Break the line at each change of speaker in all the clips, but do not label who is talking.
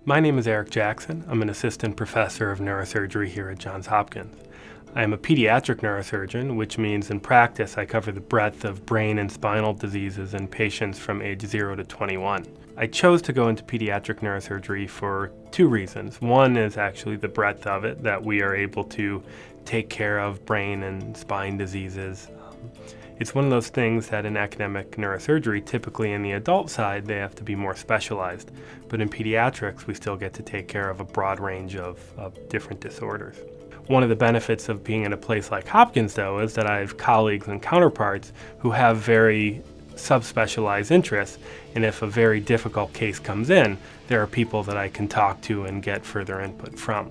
My name is Eric Jackson. I'm an assistant professor of neurosurgery here at Johns Hopkins. I am a pediatric neurosurgeon, which means in practice I cover the breadth of brain and spinal diseases in patients from age 0 to 21. I chose to go into pediatric neurosurgery for two reasons. One is actually the breadth of it, that we are able to take care of brain and spine diseases. It's one of those things that in academic neurosurgery, typically in the adult side, they have to be more specialized. But in pediatrics, we still get to take care of a broad range of different disorders. One of the benefits of being in a place like Hopkins, though, is that I have colleagues and counterparts who have very subspecialized interests, and if a very difficult case comes in, there are people that I can talk to and get further input from.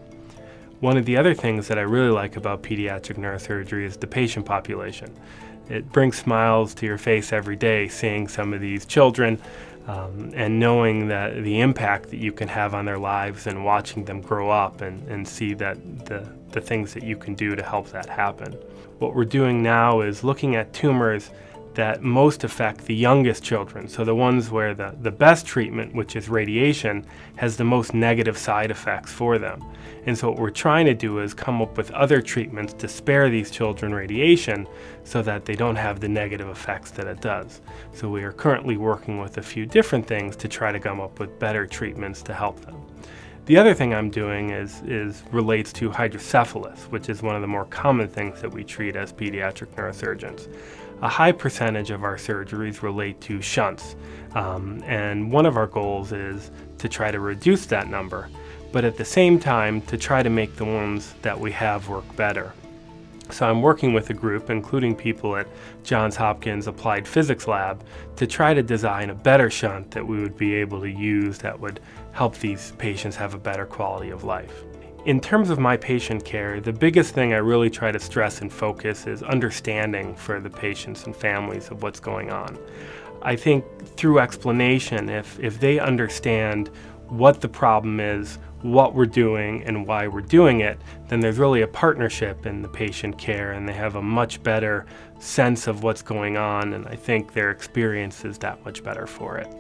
One of the other things that I really like about pediatric neurosurgery is the patient population. It brings smiles to your face every day seeing some of these children and knowing that the impact that you can have on their lives and watching them grow up and see that the things that you can do to help that happen. What we're doing now is looking at tumors that most affect the youngest children, so the ones where the best treatment, which is radiation, has the most negative side effects for them. And so what we're trying to do is come up with other treatments to spare these children radiation so that they don't have the negative effects that it does. So we are currently working with a few different things to try to come up with better treatments to help them. The other thing I'm doing relates to hydrocephalus, which is one of the more common things that we treat as pediatric neurosurgeons. A high percentage of our surgeries relate to shunts, and one of our goals is to try to reduce that number, but at the same time to try to make the ones that we have work better. So I'm working with a group, including people at Johns Hopkins Applied Physics Lab, to try to design a better shunt that we would be able to use that would help these patients have a better quality of life. In terms of my patient care, the biggest thing I really try to stress and focus is understanding for the patients and families of what's going on. I think through explanation, if they understand what the problem is, what we're doing, and why we're doing it, then there's really a partnership in the patient care and they have a much better sense of what's going on, and I think their experience is that much better for it.